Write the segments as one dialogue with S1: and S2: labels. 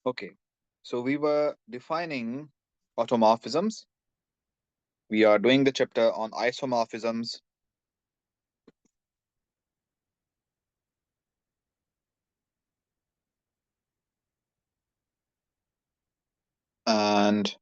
S1: Okay, so we were defining automorphisms. We are doing the chapter on isomorphisms. And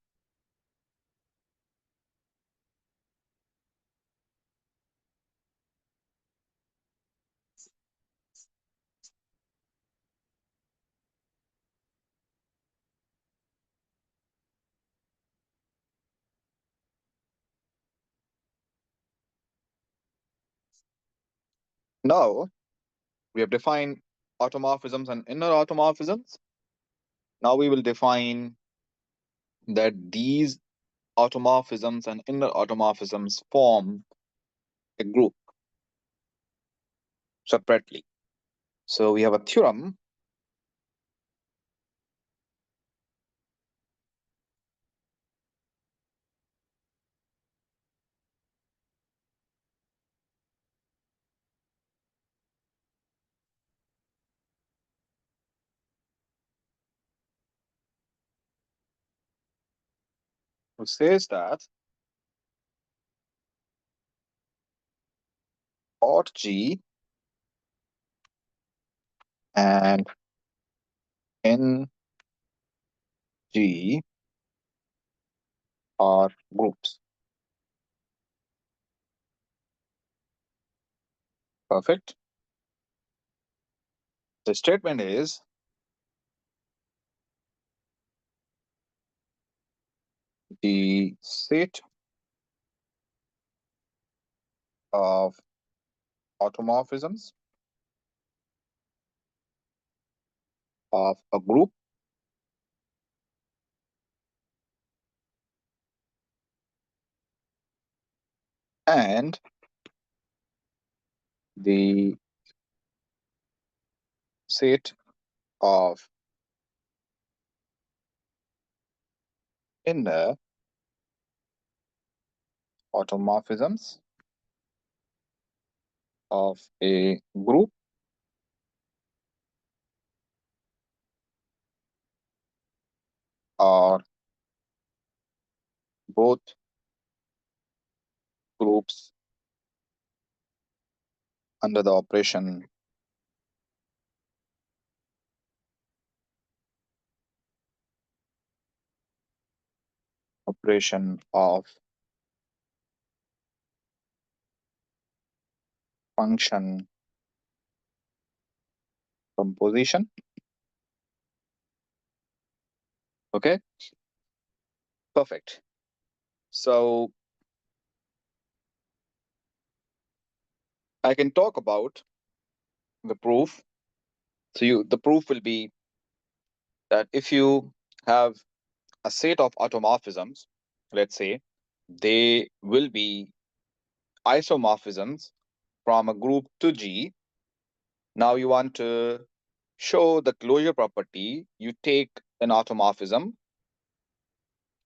S1: now we have defined automorphisms and inner automorphisms. Now we will define that these automorphisms and inner automorphisms form a group separately. So we have a theorem which says that aut G and N G are groups. Perfect. The statement is the set of automorphisms of a group and the set of inner automorphisms of a group are both groups under the operation of function composition. Okay, perfect. So I can talk about the proof. So the proof will be that if you have a set of automorphisms, let's say, they will be isomorphisms from a group to G. Now you want to show the closure property. You take an automorphism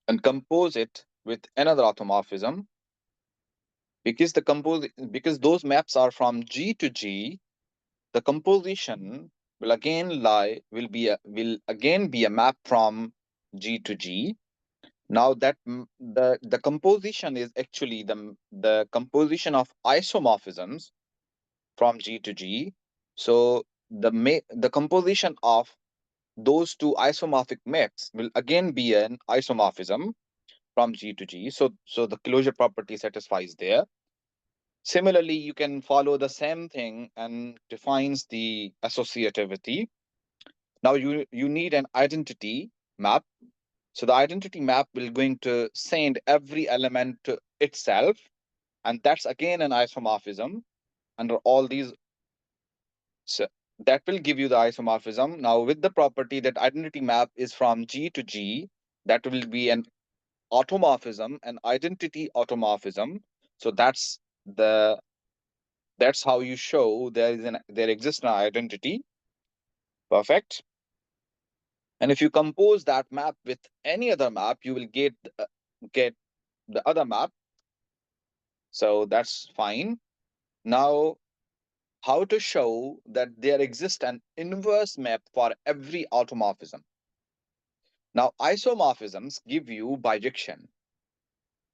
S1: and compose it with another automorphism. Because those maps are from G to G, the composition will again be a map from G to G. Now that the composition is actually the composition of isomorphisms from G to G. So the composition of those two isomorphic maps will again be an isomorphism from G to G. So the closure property satisfies there. Similarly, you can follow the same thing and defines the associativity. Now you need an identity map. So the identity map will going to send every element to itself, and that's again an isomorphism under all these. So that will give you the isomorphism. Now with the property that identity map is from G to G, that will be an automorphism, an identity automorphism. So that's how you show there exists an identity. Perfect. And if you compose that map with any other map, you will get the other map. So that's fine. Now, how to show that there exists an inverse map for every automorphism? Now, isomorphisms give you bijection,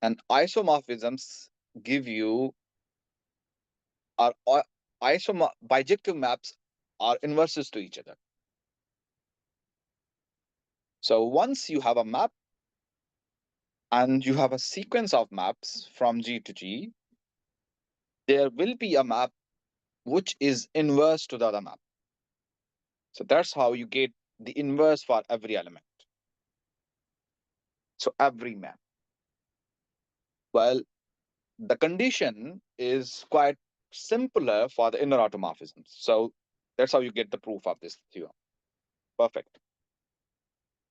S1: and isomorphisms give you are bijective maps are inverses to each other. So once you have a map and you have a sequence of maps from G to G, there will be a map which is inverse to the other map. So that's how you get the inverse for every element. So every map. Well, the condition is quite simpler for the inner automorphisms. So that's how you get the proof of this theorem. Perfect.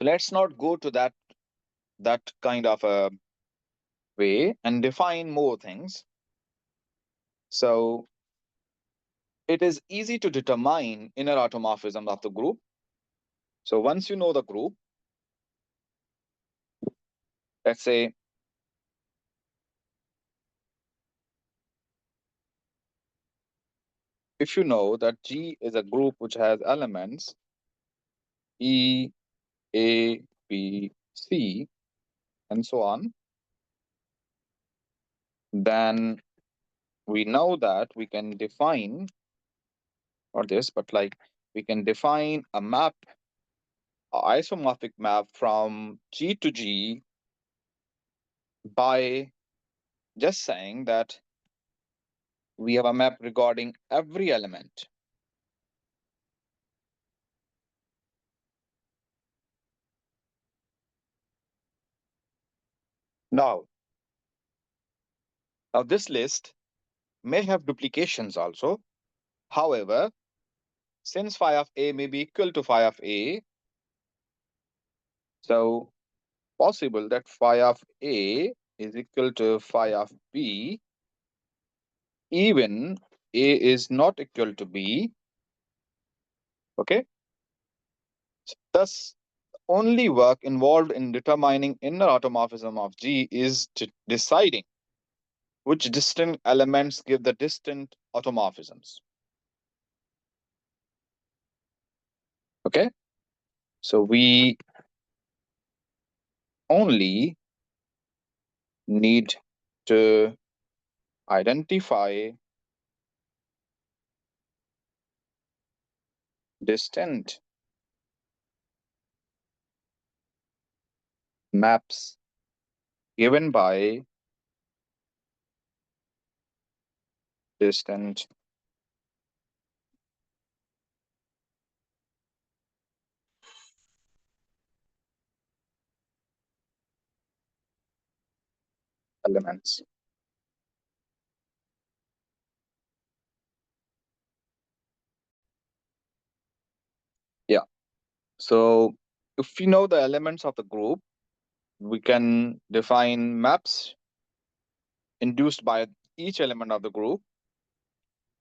S1: Let's not go to that kind of a way and define more things. So it is easy to determine inner automorphism of the group. So once you know the group, let's say if you know that G is a group which has elements E, A, B, C, and so on, then we know that we can define, not this, but like we can define a map, an isomorphic map from G to G by just saying that we have a map regarding every element. Now, this list may have duplications also. However, since phi of A may be equal to phi of A, so possible that phi of A is equal to phi of B, even A is not equal to B. Okay. Thus, only work involved in determining inner automorphism of G is deciding which distinct elements give the distinct automorphisms. Okay. So we only need to identify distinct maps given by distant elements. Yeah. So if we know the elements of the group, we can define maps induced by each element of the group.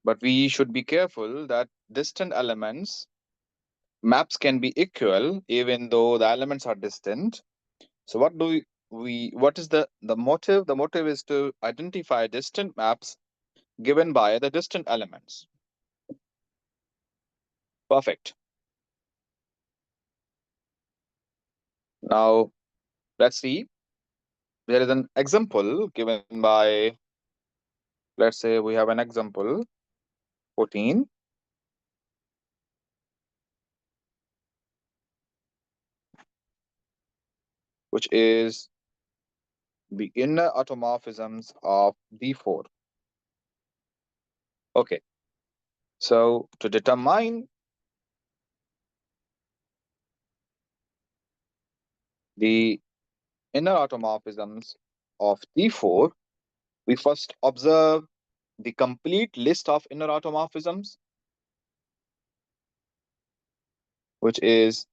S1: But we should be careful that distant elements maps can be equal even though the elements are distant. So what is the motive? The motive is to identify distant maps given by the distant elements. Perfect. Now let's see. There is an example given by, let's say we have an example 14, which is the inner automorphisms of D4. Okay, so to determine the inner automorphisms of D4, we first observe the complete list of inner automorphisms, which is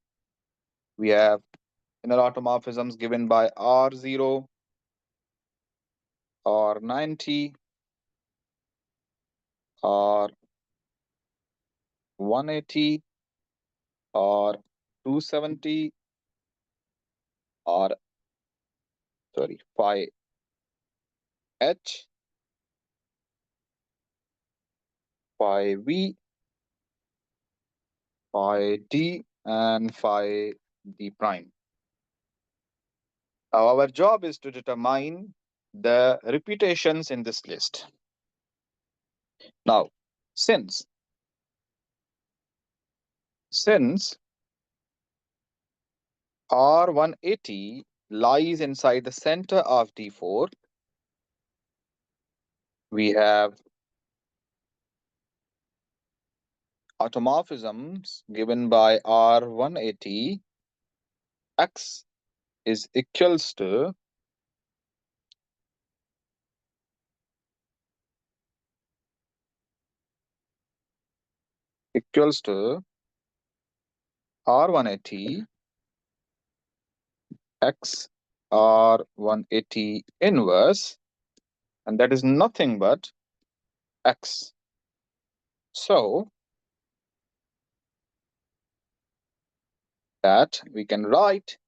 S1: we have inner automorphisms given by R0, R90, R180, R270, R sorry, phi H, phi V, phi D, and phi D prime. Now our job is to determine the repetitions in this list. Now, since R180 lies inside the center of D4, we have automorphisms given by R180. X is equals to R180 X R180 inverse, and that is nothing but X. So that we can write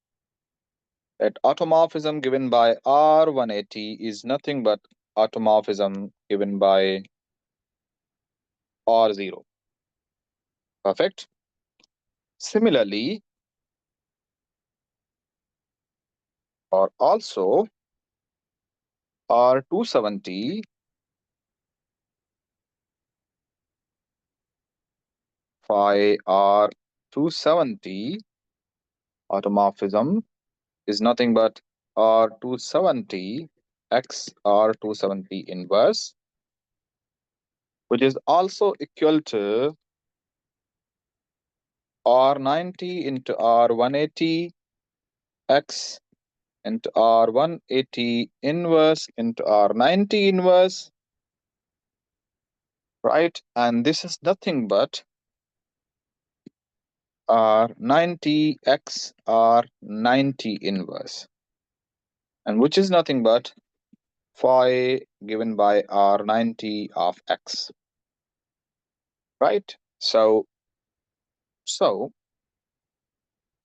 S1: that automorphism given by R180 is nothing but automorphism given by R0. Perfect. Similarly, or also R270 phi R270 automorphism is nothing but R270 X R270 inverse, which is also equal to R90 into R180 X into R180 inverse into R90 inverse, right? And this is nothing but R90 X R90 inverse, and which is nothing but phi given by R90 of X, right? So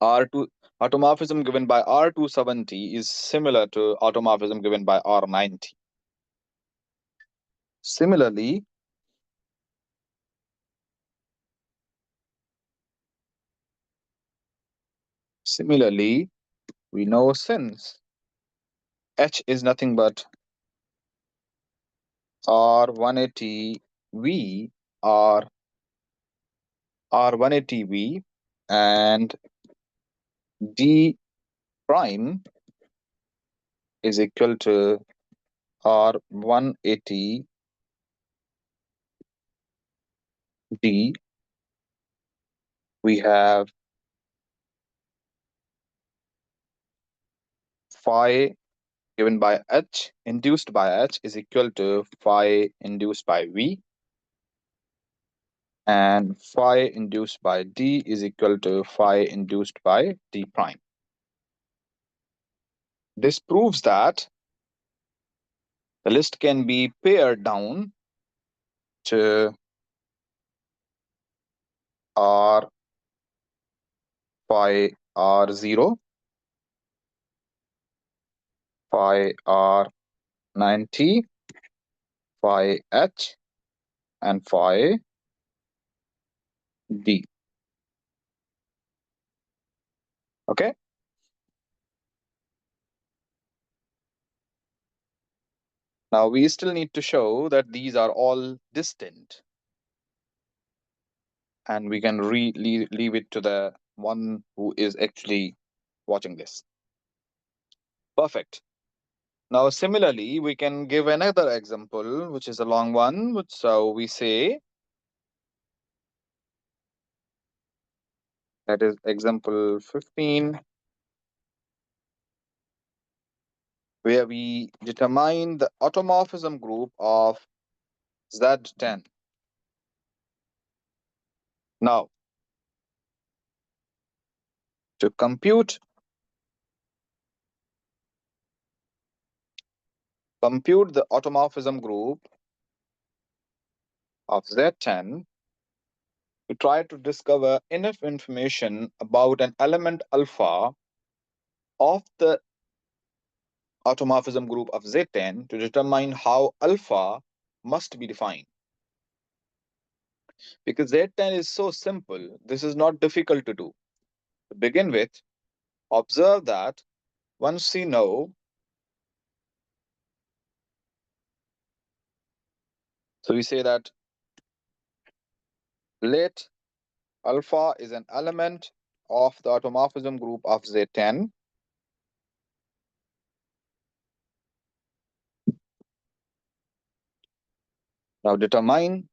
S1: R2 automorphism given by R270 is similar to automorphism given by R90. Similarly, we know since H is nothing but R180V R180V and D prime is equal to R180D, we have phi given by H induced by H is equal to phi induced by V, and phi induced by D is equal to phi induced by D prime. This proves that the list can be pared down to R phi R0, phi R90, phi H, and phi D. Okay. Now we still need to show that these are all distinct, and we can leave it to the one who is actually watching this. Perfect. Now, similarly, we can give another example, which is a long one. So we say, that is example 15, where we determine the automorphism group of Z10. Now, to compute the automorphism group of Z10, we try to discover enough information about an element alpha of the automorphism group of Z10 to determine how alpha must be defined. Because Z10 is so simple, this is not difficult to do. To begin with, observe that once we know, so we say that let alpha is an element of the automorphism group of Z10. Now determine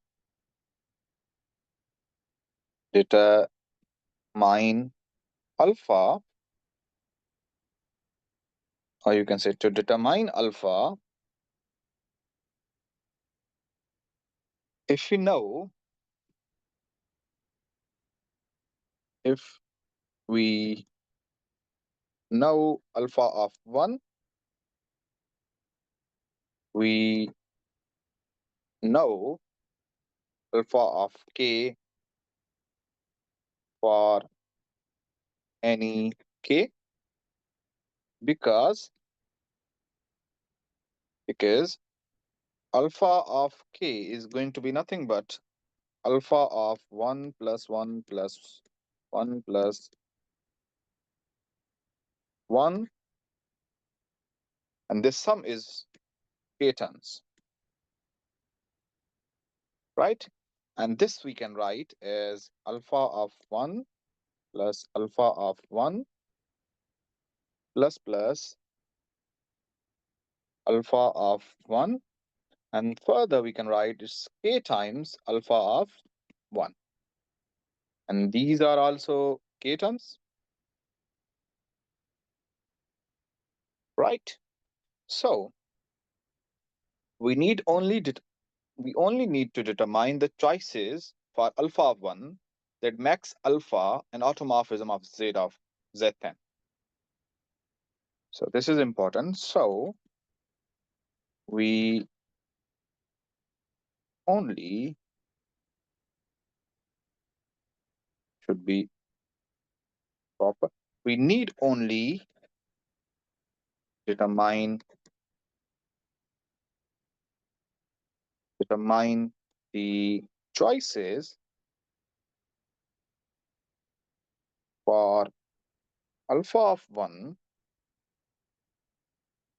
S1: alpha, or you can say to determine alpha, if we know, if we know alpha of 1, we know alpha of k for any k, because alpha of k is going to be nothing but alpha of 1 plus 1 plus 1 plus 1, and this sum is k terms, right? And this we can write as alpha of 1 plus alpha of 1 plus alpha of 1, and further we can write it's k times alpha of 1, and these are also k terms, right? So we only need to determine the choices for alpha of 1 that makes alpha an automorphism of Z10. So this is important. So we only should be proper. We need only determine the choices for alpha of 1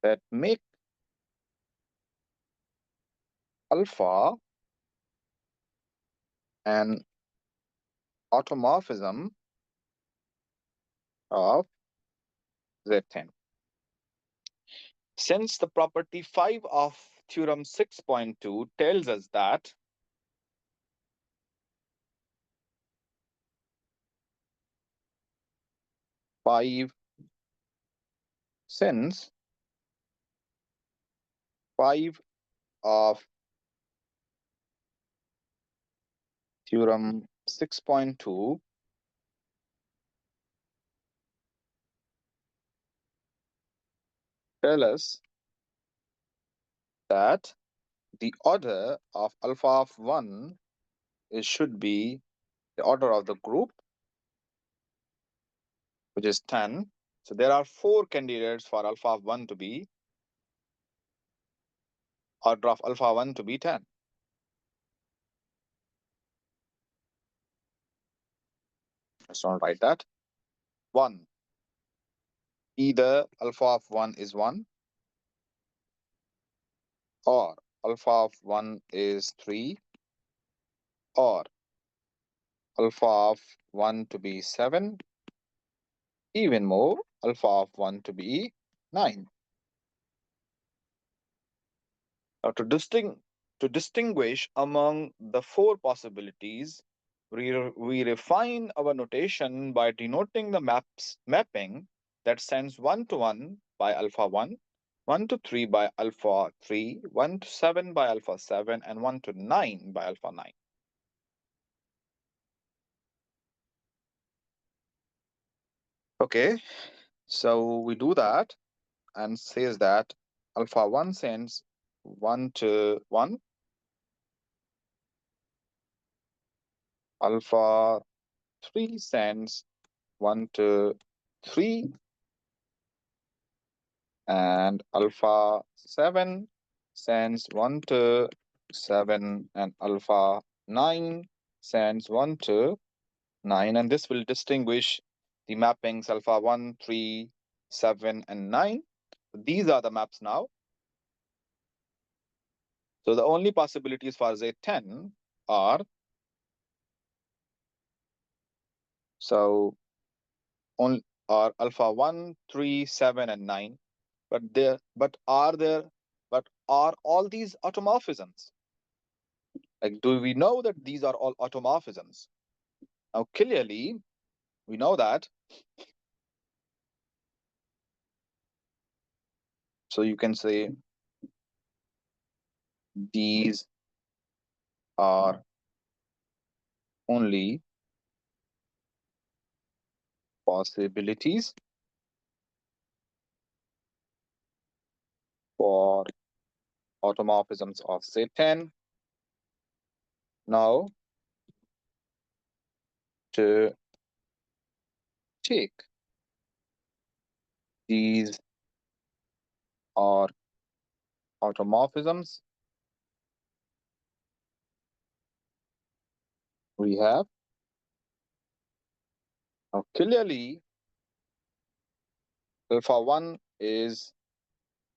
S1: that make alpha an automorphism of Z10. Since the property 5 of theorem 6.2 tells us that since 5 of theorem 6.2 tell us that the order of alpha of 1 should be the order of the group, which is 10. So there are 4 candidates for alpha of 1 to be order of alpha 1 to be 10. Let's not write that. 1. Either alpha of 1 is 1, or alpha of 1 is 3, or alpha of 1 to be 7, even more, alpha of 1 to be 9. Now, to distinguish among the 4 possibilities, we refine our notation by denoting the mapping that sends 1 to 1 by alpha 1, 1 to 3 by alpha 3, 1 to 7 by alpha 7, and 1 to 9 by alpha 9. Okay, so we do that and says that alpha 1 sends 1 to 1, alpha 3 sends 1 to 3, and alpha 7 sends 1 to 7, and alpha 9 sends 1 to 9, and this will distinguish the mappings alpha 1, 3, 7, and 9. These are the maps now. So the only possibilities for Z10 are, so only are alpha 1, 3, 7, and 9. But are all these automorphisms? Like, do we know that these are all automorphisms? Now, clearly, we know that. So you can say these are only possibilities for automorphisms of Z10. Now, to take these are automorphisms, we have, now clearly alpha 1 is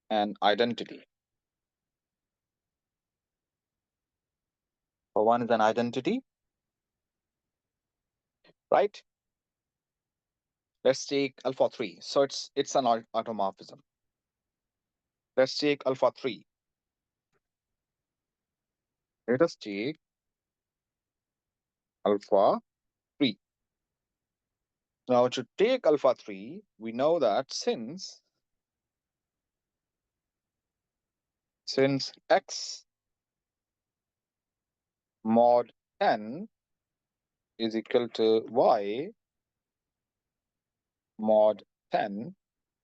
S1: an identity. Alpha 1 is an identity, right? Let's take alpha 3. So it's an automorphism. Let's take alpha 3. Let us take alpha 3. Now to take alpha 3, we know that since x mod n is equal to y mod 10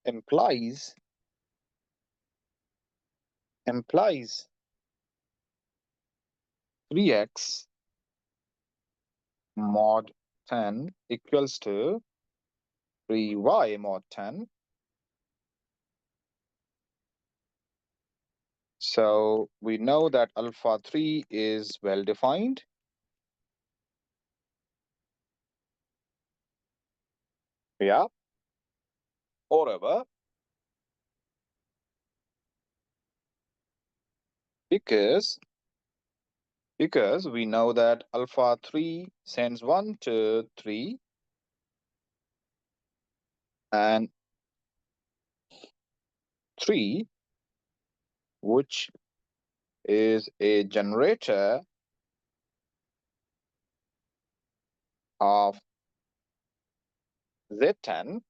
S1: implies 3x mod 10 equals to 3y mod 10. So we know that alpha 3 is well defined. Yeah. Moreover, because we know that alpha 3 sends 1 to 3 and 3, which is a generator of Z10,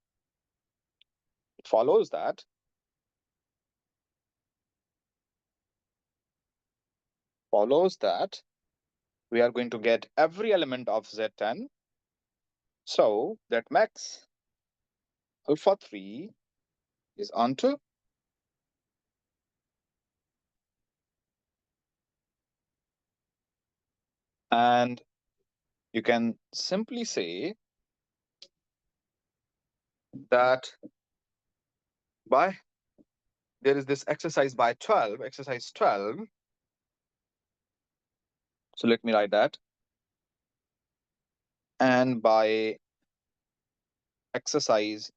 S1: it follows that we are going to get every element of Z10. So that makes alpha 3 is onto. And you can simply say that there is this exercise 12. So let me write that. And by exercise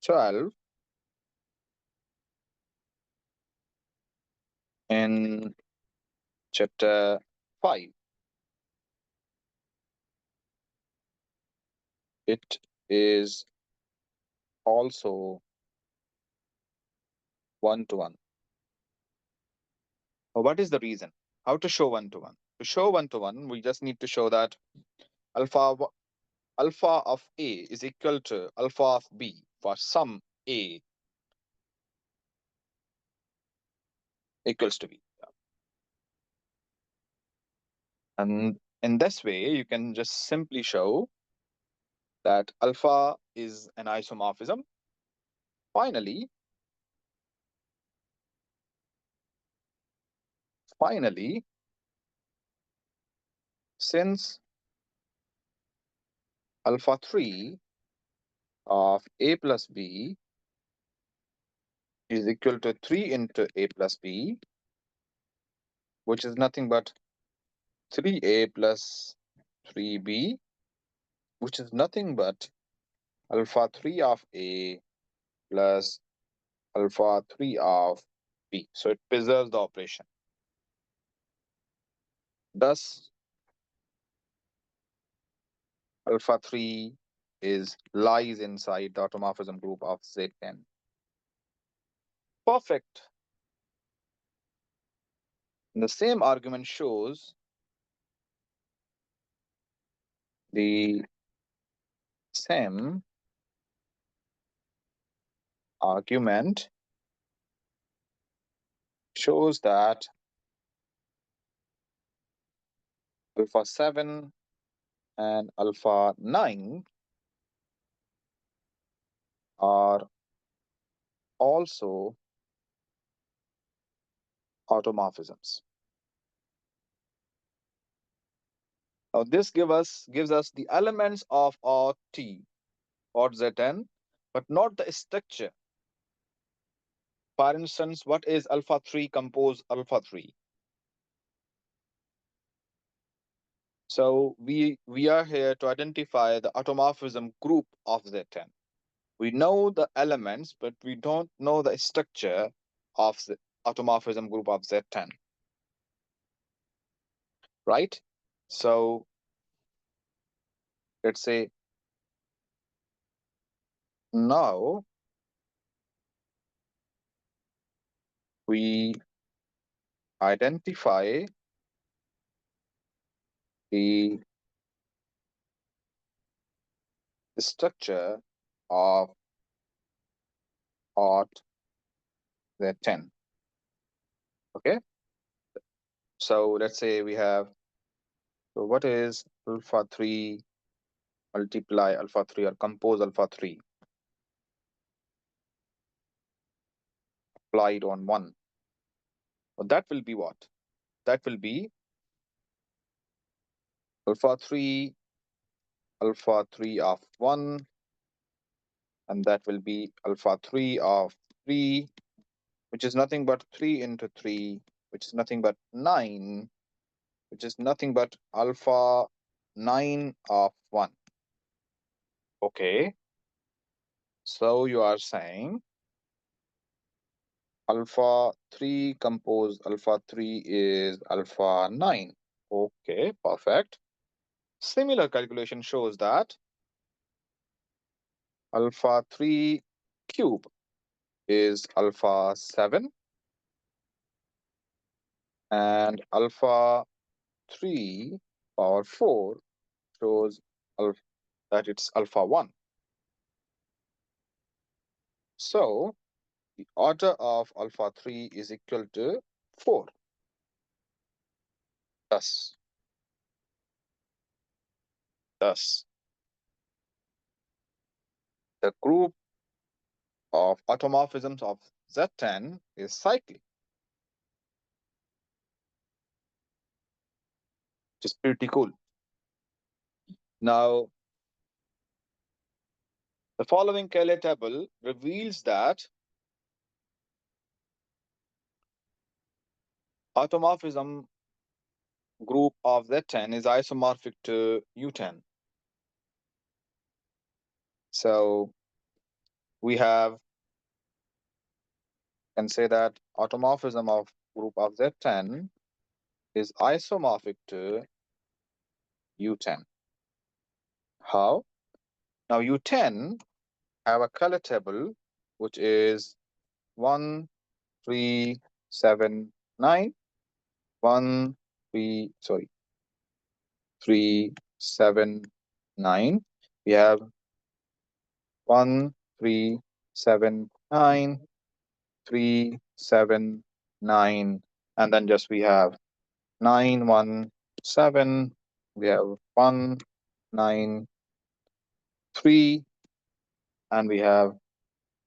S1: 12 in chapter 5, it is also one-to-one. What is the reason? How to show one-to-one? To show one-to-one, we just need to show that alpha of A is equal to alpha of B for some A equals to B. And in this way, you can just simply show that alpha is an isomorphism. Finally, since alpha 3 of A plus B is equal to 3 into A plus B, which is nothing but 3A plus 3B, which is nothing but alpha 3 of A plus alpha 3 of B. So it preserves the operation. Thus, alpha 3 lies inside the automorphism group of Z10. Perfect. And the same argument shows the same argument shows that alpha 7 and alpha 9 are also automorphisms. Now this gives us the elements of our T or Zn, but not the structure. For instance, what is alpha 3 compose alpha 3? So we are here to identify the automorphism group of Z10. We know the elements, but we don't know the structure of the automorphism group of Z10. Right? So let's say now we identify the structure of aught Z10. Okay? So let's say we have, so what is alpha 3 multiply alpha 3 or compose alpha 3 applied on 1? Well, that will be what? That will be alpha 3 of 1, and that will be alpha 3 of 3, which is nothing but 3 into 3, which is nothing but 9, which is nothing but alpha 9 of 1. Okay, so you are saying alpha 3 compose alpha 3 is alpha 9. Okay, perfect. Similar calculation shows that alpha 3 cube is alpha 7 and alpha 3 power 4 shows that it's alpha 1. So the order of alpha 3 is equal to 4. Thus, the group of automorphisms of Z10 is cyclic, which is pretty cool. Now, the following Cayley table reveals that automorphism group of Z10 is isomorphic to U10. So we can say that automorphism of group of Z10 is isomorphic to U10. How? Now U10 have a color table which is 1, 3, 7, 9, 1, 3, 7, 9. We have 1, 3, 7, 9, 3, 7, 9, and then just we have 9, 1, 7. We have 1, 9, 3, and we have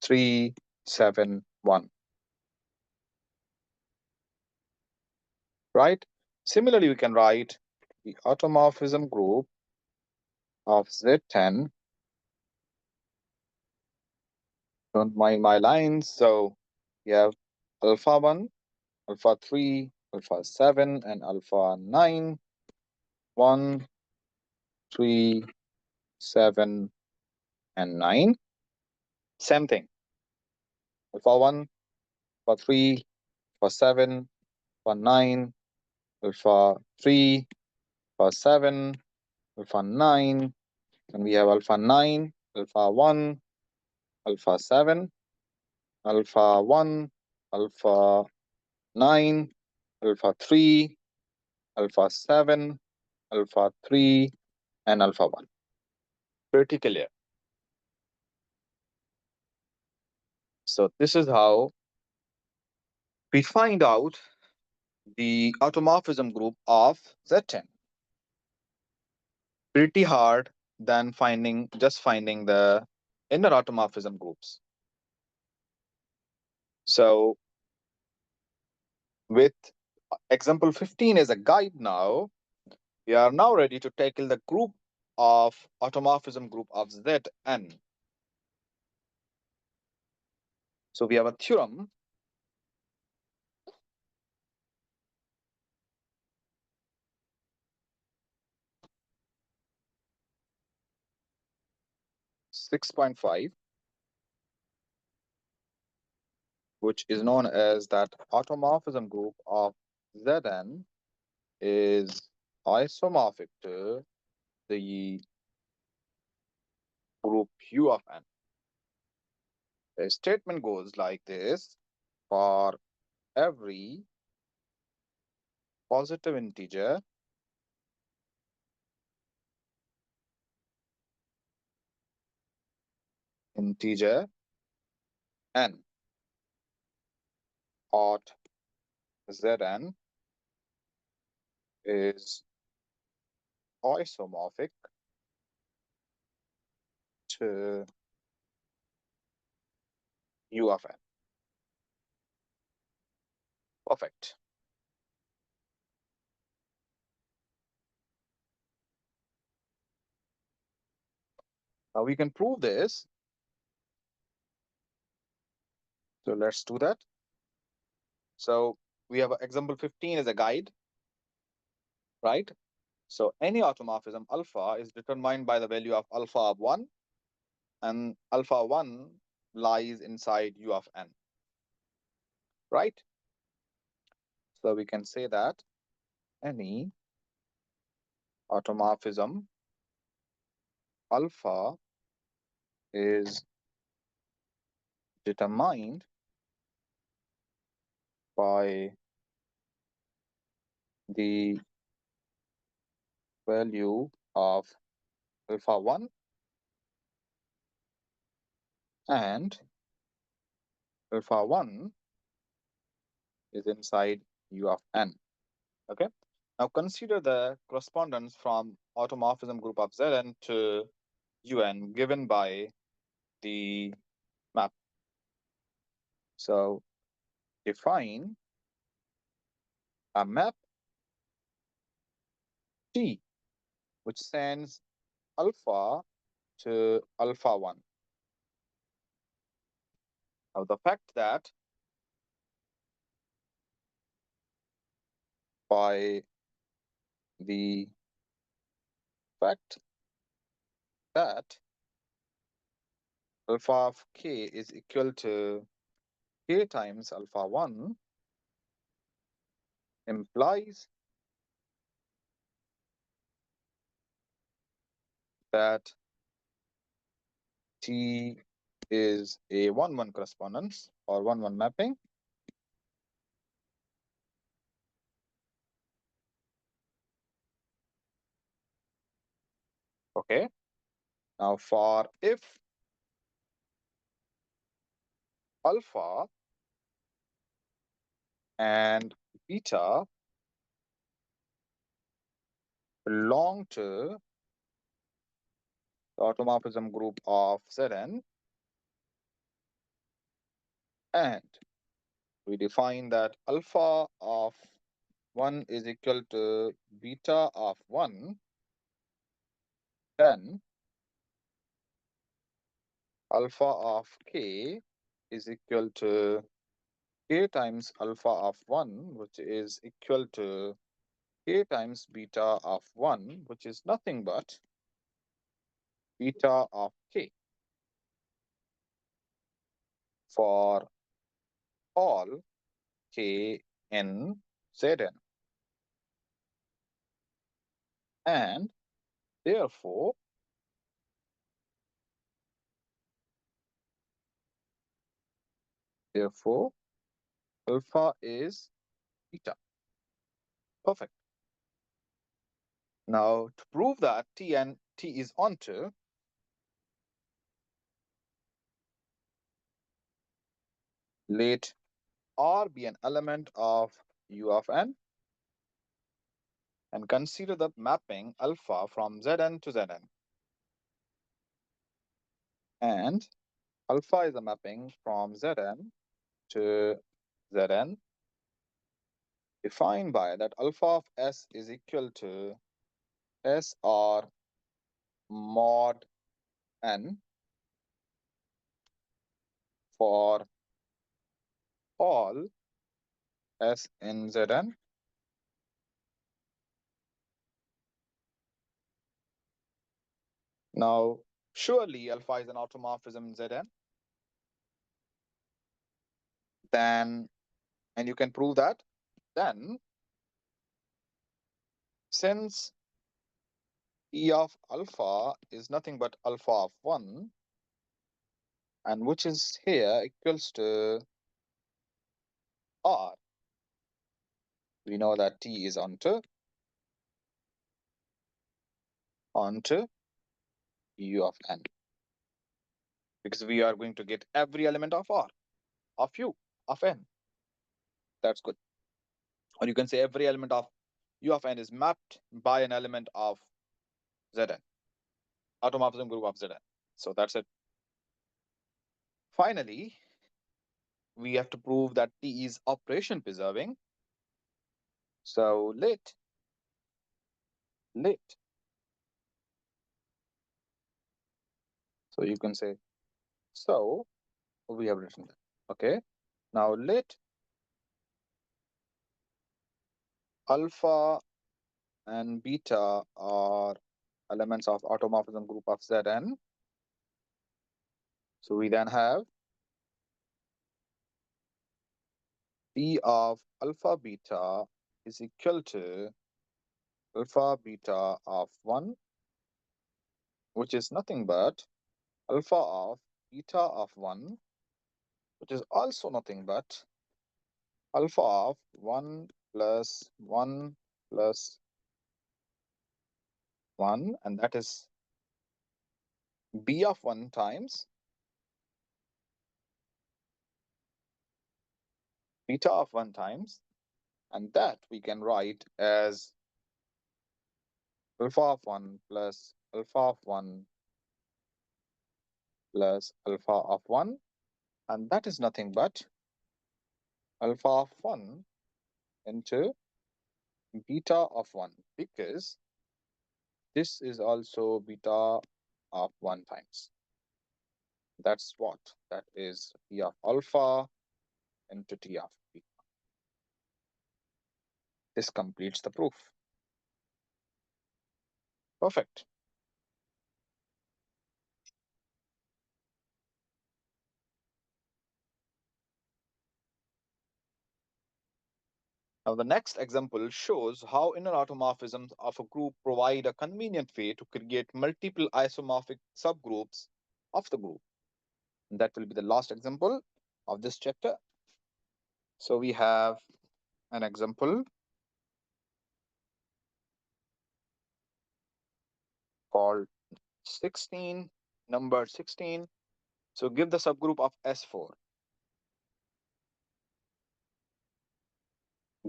S1: 3, 7, 1. Right? Similarly, we can write the automorphism group of Z10. Don't mind my lines. So we have alpha 1, alpha 3, alpha 7, and alpha 9. 1, 3, 7, and 9. Same thing. Alpha 1, alpha 3, alpha 7, alpha 9, alpha 3, alpha 7, alpha 9, and we have alpha 9, alpha 1, alpha 7, alpha 1, alpha 9, alpha 3, alpha 7, alpha 3, and alpha 1. Pretty clear. So this is how we find out the automorphism group of Z10. Pretty hard than just finding the inner automorphism groups. So with example 15 as a guide now, we are now ready to tackle the group of automorphism group of Zn. So we have a theorem . 6.5, which is known as that automorphism group of Zn is isomorphic to the group U of n. The statement goes like this: for every positive integer n at Zn is isomorphic to U of n. Perfect. Now we can prove this. So let's do that. So we have example 15 as a guide, right? So any automorphism alpha is determined by the value of alpha of 1, and alpha 1 lies inside U of n, right? So we can say that any automorphism alpha is determined by the value of alpha 1 and alpha 1 is inside U of n. Okay. Now consider the correspondence from automorphism group of Zn to Un given by the map. So define a map T which sends alpha to alpha 1. Now the fact that by the fact that alpha of k is equal to k times alpha 1 implies that T is a 1-1 correspondence or 1-1 mapping. Okay. Now for if alpha and beta belong to the automorphism group of Zn, and we define that alpha of 1 is equal to beta of 1, then alpha of k is equal to k times alpha of 1, which is equal to k times beta of 1, which is nothing but beta of k. for all k in Zn, and therefore alpha is beta. Perfect. Now to prove that T is onto, let R be an element of U of n, and consider the mapping alpha from Zn to Zn. And alpha is a mapping from Zn to Zn, defined by that alpha of S is equal to SR mod n for all S in Zn. Now, surely alpha is an automorphism in Zn. Then, and you can prove that, then since E of alpha is nothing but alpha of 1, and which is here equals to R, we know that T is onto U of n, because we are going to get every element of R, of U, of n. That's good. Or you can say every element of U of n is mapped by an element of Zn, automorphism group of Zn. So that's it. Finally, we have to prove that T is operation preserving. So let so you can say, so we have written that. Okay. Now let alpha and beta are elements of automorphism group of Zn. So we then have T of alpha beta is equal to alpha beta of 1, which is nothing but alpha of beta of 1, which is also nothing but alpha of 1 plus 1 plus 1, and that is b of 1 times beta of 1 times, and that we can write as alpha of 1 plus alpha of 1 plus alpha of 1, and that is nothing but alpha of 1 into beta of 1, because this is also beta of 1 times. That's what? That is T of alpha into T of beta. This completes the proof. Perfect. Now, the next example shows how inner automorphisms of a group provide a convenient way to create multiple isomorphic subgroups of the group. And that will be the last example of this chapter. So we have an example called 16, number 16. So give the subgroup of S4.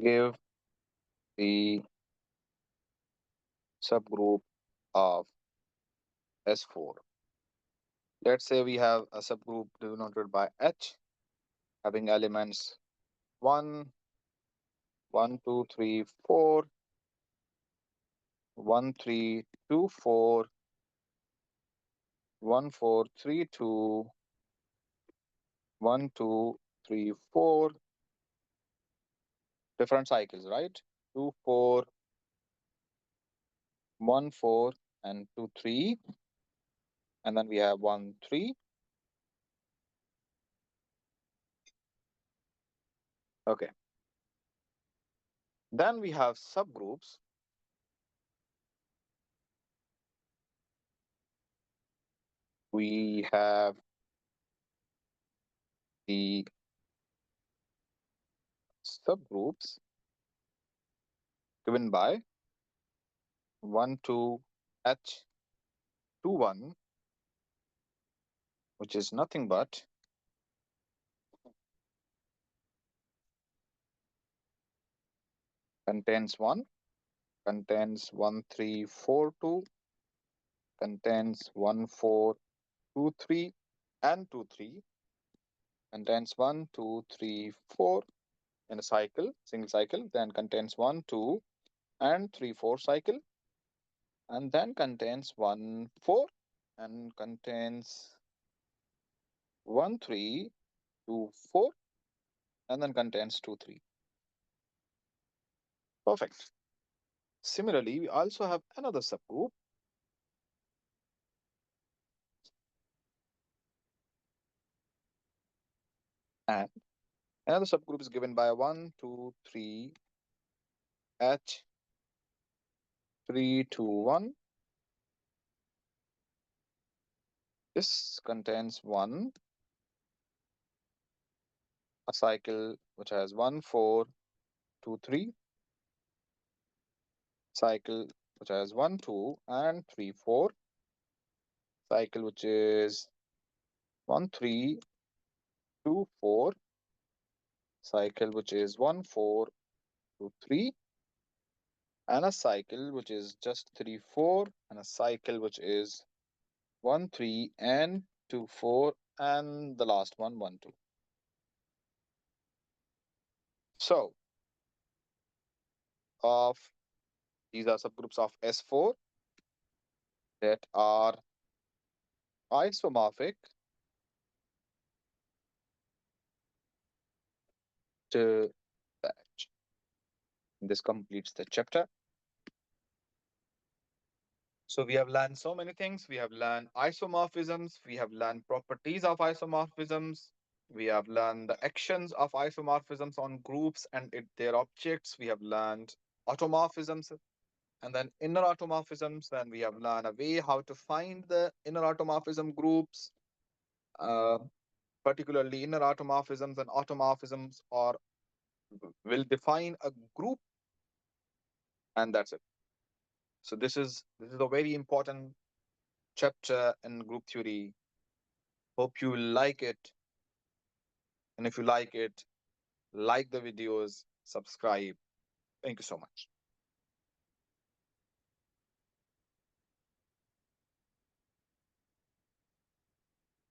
S1: Give the subgroup of S4. Let's say we have a subgroup denoted by H, having elements 1, 1, 2, 3, 4, 1, 3, 2, 4, 1, 4, 3, 2, 1, 2, 3, 4. Different cycles, right? 2, 4, 1, 4, and 2, 3. And then we have 1, 3. Okay. Then we have subgroups. We have the subgroups given by 1 to h 21, which is nothing but contains 1, contains 1, 3, 4, 2, contains 1, 4, 2, 3, and 2, 3, contains 1, 2, 3, 4 in a cycle, single cycle, then contains 1, 2, and 3, 4 cycle, and then contains 1, 4, and contains 1, 3, 2, 4, and then contains 2, 3. Perfect. Similarly, we also have another subgroup. And another subgroup is given by 1, 2, 3, H, 3, 2, 1. This contains 1, a cycle which has 1, 4, 2, 3, cycle which has 1, 2, and 3, 4, cycle which is 1, 3, 2, 4, cycle which is 1, 4, 2, 3, and a cycle which is just 3, 4, and a cycle which is 1, 3, and 2, 4, and the last one, 1, 2. So, these are subgroups of S4 that are isomorphic to that. This completes the chapter. So we have learned so many things. We have learned isomorphisms. We have learned properties of isomorphisms. We have learned the actions of isomorphisms on groups and their objects. We have learned automorphisms and then inner automorphisms. Then we have learned a way how to find the inner automorphism groups, uh, particularly inner automorphisms and automorphisms or will define a group, and that's it. So this is a very important chapter in group theory. Hope you like it, and if you like it, like the videos, subscribe. Thank you so much.